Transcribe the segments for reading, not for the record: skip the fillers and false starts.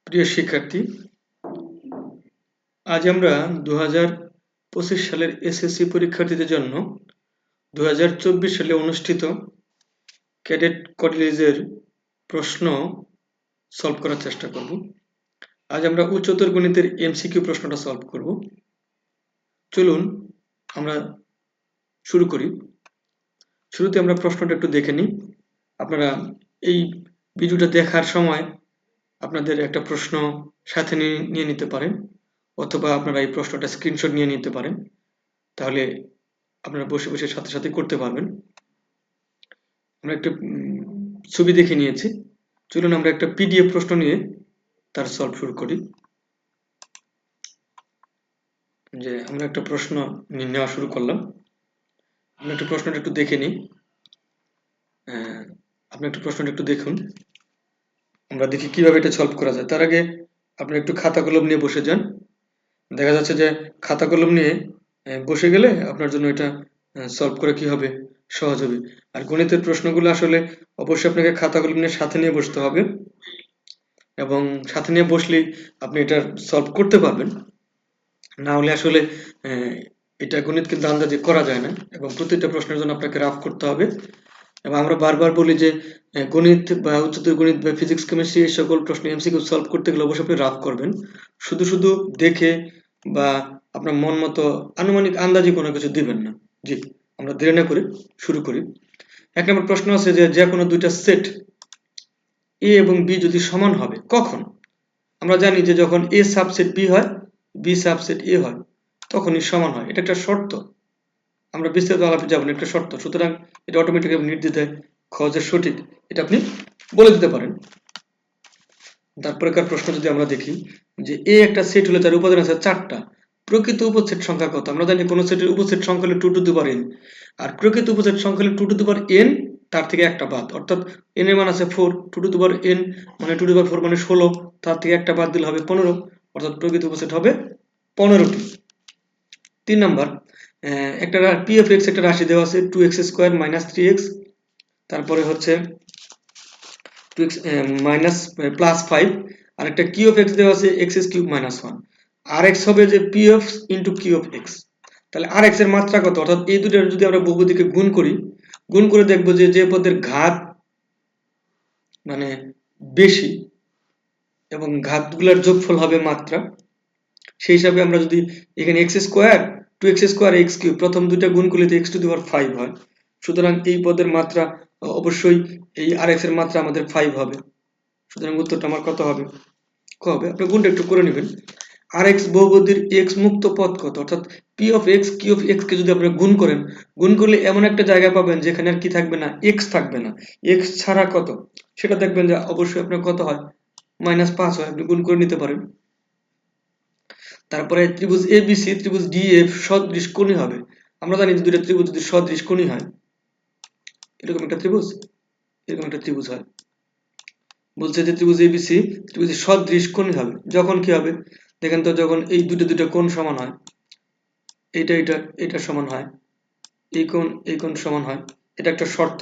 প্রিয় শিক্ষার্থী, আজ আমরা 2025 সালের এসএসসি পরীক্ষার্থীদের জন্য 2024 সালে অনুষ্ঠিত ক্যাডেট কলেজের প্রশ্ন সলভ করার চেষ্টা করব। আজ আমরা উচ্চতর গণিতের এমসিকিউ প্রশ্নটা সলভ করব। চলুন আমরা শুরু করি। শুরুতে আমরা প্রশ্নটা একটু দেখে নিই। আপনারা এই ভিডিওটা দেখার সময় আপনাদের একটা প্রশ্ন সাথে নিয়ে নিতে পারেন, অথবা আপনারা এই প্রশ্নটা স্ক্রিনশট নিয়ে নিতে পারেন, তাহলে আপনারা বসে বসে সাথে সাথে করতে পারবেন। আমরা একটা ছবি দেখে নিয়েছি। চলুন আমরা একটা পিডিএফ প্রশ্ন নিয়ে তার সলভ শুরু করি। যে আমরা একটা প্রশ্ন নেওয়া শুরু করলাম। আমরা একটা প্রশ্নটা একটু দেখে নিই। আপনি একটু প্রশ্নটা একটু দেখুন, আমরা দেখি কিভাবে এটা সলভ করা যায়। তার আগে আপনি একটু খাতা কলম নিয়ে বসে যান। দেখা যাচ্ছে যে খাতা কলম নিয়ে বসে গেলে আপনার জন্য এটা সলভ করে কি হবে, সহজ হবে। আর গণিতের প্রশ্নগুলো আসলে অবশ্যই আপনাকে খাতা কলম নিয়ে সাথে নিয়ে বসতে হবে, এবং সাথে নিয়ে বসলেই আপনি এটা সলভ করতে পারবেন। না হলে আসলে এটা গণিত কিন্তু আন্দাজে করা যায় না, এবং প্রতিটা প্রশ্নের জন্য আপনাকে রাফ করতে হবে। এবং আমরা বারবার বলি যে গণিত বা উচ্চতর গণিত বা ফিজিক্স কেমিস্ট্রি এই সকল প্রশ্ন এমসিকিউ সলভ করতে গেলে অবশ্যই আপনি রাফ করবেন। শুধু শুধু দেখে বা আপনার মন মতো আনুমানিক আন্দাজে কোনো কিছু দিবেন না। জি, আমরা দেরি না করে শুরু করি। 1 নম্বর প্রশ্ন আছে যে কোনো দুইটা সেট এ এবং বি যদি সমান হবে কখন? আমরা জানি যে যখন এ সাবসেট বি হয়, বি সাবসেট এ হয়, তখনই সমান হয়। এটা একটা শর্ত, আমরা বিস্তারিত আলাপে যাব না, একটা শর্ত। সুতরাং এটা অটোমেটিক নির্দ্বিধায় খ যে সঠিক, এটা আপনি বলে দিতে পারেন। তারপরেকার প্রশ্ন যদি আমরা দেখি যে এ একটা সেট হলে তার উপাদান আছে 4টা, প্রকৃত উপসেট সংখ্যা কত? আমরা জানি কোন সেটের উপসেট সংখ্যা হলো 2 টু দি পাওয়ার n, আর প্রকৃত উপসেট সংখ্যা হলো 2 টু দি পাওয়ার n, তার থেকে একটা বাদ, অর্থাৎ n এর মান আছে 4, 2 টু দি পাওয়ার n মানে 2 টু দি পাওয়ার 4 মানে 16, তার থেকে একটা বাদ দিলে হবে 15, অর্থাৎ প্রকৃত উপসেট হবে 15টি। 3 নাম্বার, একটা পি অফ এক্স একটা রাশি দেওয়া আছে 2x স্কয়ার মাইনাস 3x, তারপরে হচ্ছে 2x মাইনাস প্লাস 5, আর একটা কিউ অফ এক্স দেওয়া আছে x কিউব মাইনাস 1, আর এক্স হবে যে P of into Q of x. তাহলে আর এক্স এর মাত্রা কত? অর্থাৎ এই দুটোর যদি আমরা বহুপদীকে গুণ করে দেখবো যে পদের ঘাত মানে বেশি এবং ঘাতগুলোর যোগফল হবে মাত্রা, সেই হিসাবে আমরা যদি এখানে x square 2x square x cube প্রথম দুইটা গুণ করলে তো x টু দি পাওয়ার 5 হয়। সুতরাং এই পদের মাত্রা অবশ্যই এই আর এক্স এর মাত্রা আমাদের 5 হবে। সুতরাং উত্তরটা আমার কত হবে? ক হবে। আপনি গুণটা একটু করে নেবেন। আর এক্স বহুপদীর এক্স মুক্ত পদ কত? অর্থাৎ P of X Q of X কে যদি আপনি গুণ করলে এমন একটা জায়গা পাবেন যেখানে আর কি থাকবে না, এক্স থাকবে না। এক্স ছাড়া কত সেটা দেখবেন যে অবশ্যই আপনার কত হয়, -5 হয়। আপনি গুণ করে নিতে পারেন। তারপরে ত্রিভুজ এবিসি ত্রিভুজ ডিএফ সদৃশ কোণী হবে। আমরা জানি যে দুইটা ত্রিভুজ যদি সদৃশ কোণী হয়, এরকম একটা ত্রিভুজ, এরকম একটা ত্রিভুজ হয়। বলছে যে ত্রিভুজ এবিসি ত্রিভুজ সদৃশ কোণী হবে যখন কি হবে, দেখেন তো, যখন এই দুটো কোণ সমান হয়, এটা সমান হয়, এই কোণ সমান হয়, এটা একটা শর্ত।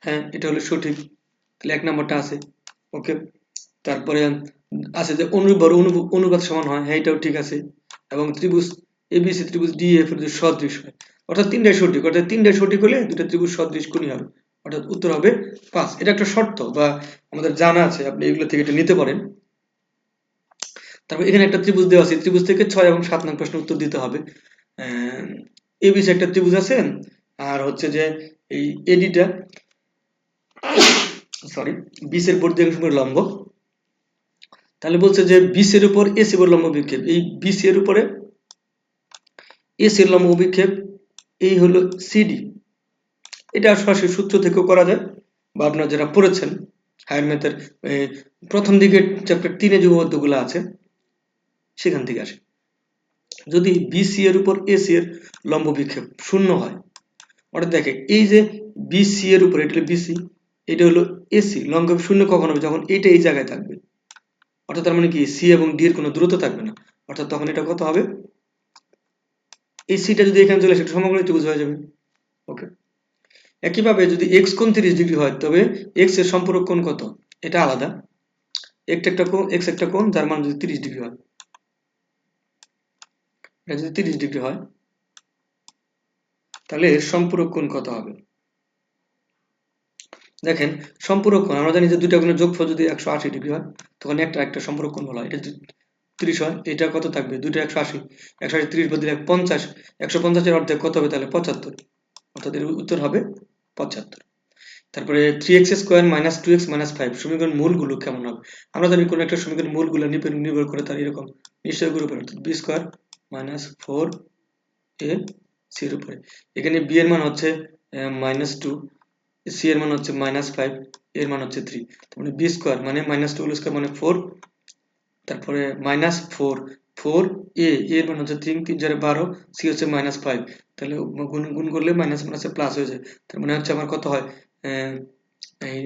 হ্যাঁ, এটা হলো সঠিক। তাহলে 1 নম্বরটা আছে, ওকে। তারপরে আছে যে অনুপাত সমান হয়, হ্যাঁ এটাও ঠিক আছে। এবং ত্রিভুজ এবিসি ত্রিভুজ ডিএফ এর যদি সদৃশ হয়, অর্থাৎ তিনটাই সঠিক, অর্থাৎ তিনটাই সঠিক হলে দুটো ত্রিভুজ সদৃশ কোণী হবে, অর্থাৎ উত্তর হবে 5। এটা একটা শর্ত বা আমাদের জানা আছে, আপনি এগুলো থেকে এটা নিতে পারেন। তারপর এখানে একটা ত্রিভুজ দেওয়া আছে, ত্রিভুজ থেকে 6 এবং 7 নং প্রশ্ন উত্তর দিতে হবে। এবিসি একটা ত্রিভুজ আছে, আর হচ্ছে যে এই এডিটা বিসি এর বর্ধিয়াংশের লম্ব। তাহলে বলছে যে বিসি এর উপর এসি এর লম্ব বিক্ষেপ, এই বিসি এর উপরে এসি এর লম্ব বিক্ষেপ এই হলো সিডি। এটা সরাসরি সূত্র থেকেও করা যায়, বা আপনারা যারা পড়েছেন হায়ার ম্যাথের প্রথম দিকের চ্যাপ্টার 3 এ যে উপপাদ্যগুলো আছে সেখান থেকে আসে। যদি বিসি এর উপর এসি এর লম্ব বিক্ষেপ 0 হয়, অর্থাৎ দেখে এই যে বিসি এর উপর, এটা হলো বিসি, এটা হলো এসি, লম্ব 0 কখন হবে? যখন এটা এই জায়গায় থাকবে, অর্থাৎ তার মানে কি সি এবং ডি এর কোনো দূরত্ব থাকবে না, অর্থাৎ তখন এটা কত হবে, এই সিটা যদি এখানে চলে আসে এটা সমকোণী ত্রিভুজ হয়ে যাবে, ওকে। একইভাবে যদি x কোণ 30 ডিগ্রি হয় তবে x এর সম্পূরক কোণ কত? এটা আলাদা। এক্স একটা কোণ যার মান যদি 30 ডিগ্রি হয়, এটা যদি 30 ডিগ্রি হয় তাহলে এর সম্পূরক কোণ কত হবে? দেখেন সম্পূরক কোণ আমরা জানি যে দুইটা কোণের যোগফল যদি 180 ডিগ্রি হয় তখন একটা সম্পূরক কোণ বলা হয়। এটা যদি 30 হয় এটা কত থাকবে? দুইটা 180, 180 30 বাদ দিলে 50, 150 এর অর্ধেক কত হবে তাহলে 75, অর্থাৎ এর উত্তর হবে 75। তারপরে 3x square minus 2x minus 5 সমীকরণ মূলগুলো কেমন হবে? আমরা জানি কোন একটা সমীকরণ মূলগুলো নির্ভর করে তার এরকম নিশ্চয়কের উপরে, অর্থাৎ b স্কোয়ার মাইনাস 4ac এর উপরে। এখানে b এর মান হচ্ছে -2, c এর মান হচ্ছে -5, এর মান হচ্ছে 3, তার মানে b স্কোয়ার মানে -2 হোল স্কোয়ার মানে 4, তারপরে -4 এর মান হচ্ছে 3, 3 4 12, c হচ্ছে -5, তাহলে গুণ করলে মাইনাস মাইনাসে প্লাস হয়ে যায়। তার মানে হচ্ছে আমার কত হয়, এই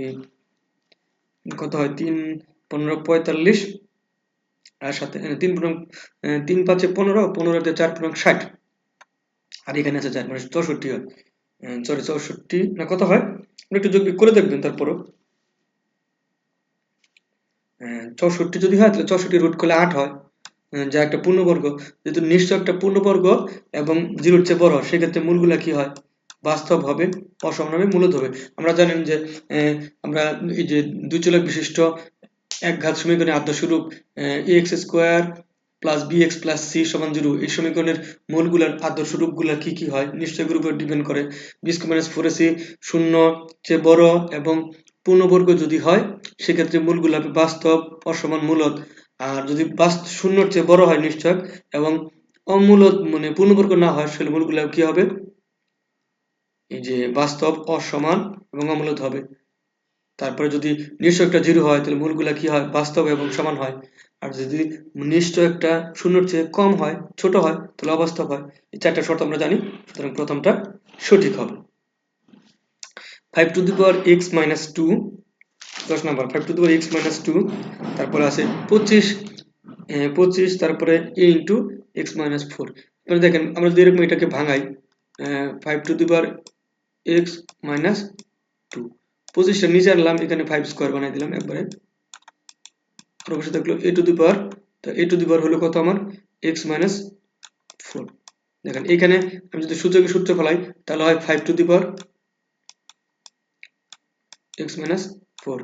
কত হয় 3 15 45 আর সাথে 3 5 15, 15 দিয়ে 4 60, আর এখানে আছে 4 মানে 64 হয়। সরি 64 না কত হয় একটু যোগ বিয়োগ করে দেখবেন। তারপরও 64 যদি হয় তাহলে 64 রুট করলে 8 হয়, যা একটা পূর্ণবর্গ। যেহেতু নিশ্চয় একটা পূর্ণবর্গ এবং 0-র চেয়ে বড় হয় সেক্ষেত্রে মূলগুলা কি হয়? বাস্তব হবে, অসমান হবে, মূলদ হবে। আমরা জানেন যে আমরা এই যে দুই চলক বিশিষ্ট একঘাত সমীকরণের আদর্শরূপ ax square plus bx plus c সমান 0, এই সমীকরণের মূলগুলার আদর্শরূপগুলা কি কি হয় নিশ্চয়কের উপর ডিপেন্ড করে। b স্কোয়ার মাইনাস 4ac শূন্য চেয়ে বড় এবং পূর্ণবর্গ যদি হয় সেক্ষেত্রে মূলগুলো হবে বাস্তব, অসমান, মূলদ। আর যদি শূন্যর চেয়ে বড় হয় নিশ্চয়ক এবং অমূলদ মানে পূর্ণবর্গ না হয় সেগুলো মূলগুলো কি হবে? এই যে বাস্তব, অসমান এবং অমূলদ হবে। তারপরে যদি নিশ্চয়কটা 0 হয় তাহলে মূলগুলা কি হয়? বাস্তব এবং সমান হয়। আর যদি নিশ্চয়কটা শূন্যর চেয়ে কম হয়, ছোট হয়, তাহলে অবাস্তব হয়। এই চারটা শর্ত আমরা জানি, সুতরাং প্রথমটা সঠিক হবে। 5 to the power x minus 2, 10 number 5 to the power x minus 2, তারপরে আছে 25, তারপরে a ইন্টু x মাইনাস 4। এবার দেখেন আমরা যদি এরকম এটাকে ভাঙাই 5 to the power x minus 2, 25টা নিচে আনলাম, এখানে 5 স্কোয়ার বানাই দিলাম একবারে, অবশ্যই থাকলো a টু দি পাওয়ার, তো a টু দি পাওয়ার হলো কত আমার? x minus 4। দেখেন এখানে আমি যদি সূত্র ফেলাই তাহলে হয় 5 to the power x minus 4,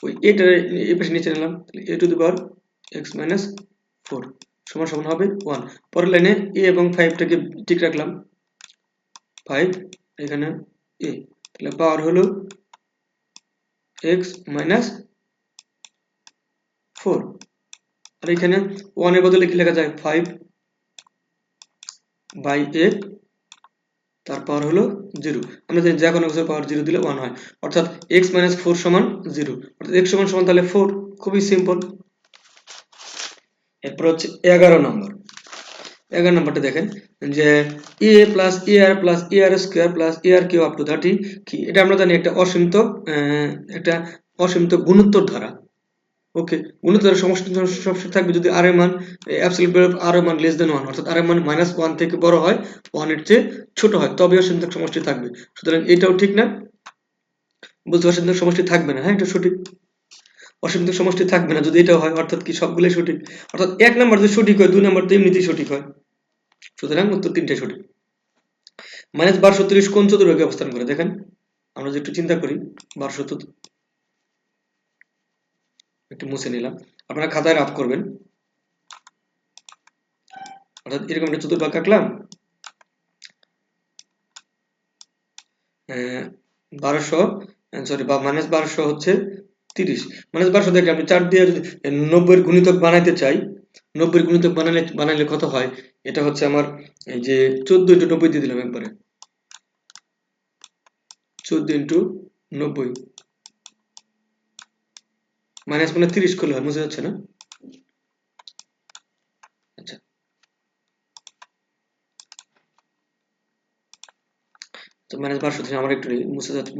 ওই এটা এই পাশে নিচে নিলাম, a to the power x minus 4 সমান সমান হবে 1। পরের লাইনে a এবং 5টাকে ঠিক রাখলাম, 5 এখানে a, তাহলে পাওয়ার হলো x মাইনাস 4, আর এখানে 1 এর বদলে কি লেখা যায়? 5 বাই a, তার পাওয়ার হলো 0। আমরা জানি যে কোনো কিছুর পাওয়ার 0 দিলে 1 হয়, অর্থাৎ x মাইনাস 4 সমান 0, অর্থাৎ x সমান সমান তাহলে 4, খুবই সিম্পল। এরপর হচ্ছে 11 নম্বর। 11 নম্বরটা দেখেন যে a plus ar plus ar square plus ar cube up to 30 কি? এটা আমরা জানি একটা অসীমিত গুণোত্তর ধারা। ওকে, গুণোত্তরের সমষ্টি সবসময় থাকবে যদি r এর মান অ্যাবসলিউট ভ্যালু অফ r এর মান লেস দ্যান 1, অর্থাৎ r এর মান -1 থেকে বড় হয়, 1 এর চেয়ে ছোট হয়, তবে অসীমিত সমষ্টি থাকবে। সুতরাং এটাও ঠিক না, বলতে অসীমিত সমষ্টি থাকবে না। হ্যাঁ, এটা সঠিক, অসীমিত সমষ্টি থাকবে না যদি এটাও হয়, অর্থাৎ কি সবগুলোই সঠিক, অর্থাৎ 1 নাম্বার যদি সঠিক হয় 2 নাম্বার তো এমনিতেই সঠিক হয়। সুতরাং উত্তর 3টাই সঠিক। -1230 কোন চতুর্ভুজে অবস্থান করে? দেখেন আমরা যদি একটু চিন্তা করি, 1230 একটু মুছে নিলাম, আপনারা খাতায় রাফ করবেন। অর্থাৎ এরকম একটা চতুর্ভাগ আঁকলাম, 1200 সরি বা -1200 হচ্ছে 30, -1200 দেখে আমি 4 দিয়ে যদি 90 এর গুণিতক বানাইতে চাই, 90 এর গুণিতক বানাইলে কত হয়? এটা হচ্ছে আমার এই যে 14 ইন্টু 90 দিয়ে দিলাম একবারে, 14 ইন্টু 90 মাইনাস মানে 30 করলে হয়, বুঝা যাচ্ছে না? আচ্ছা, তো -1200 থেকে আমার একটু মুছে যাচ্ছে।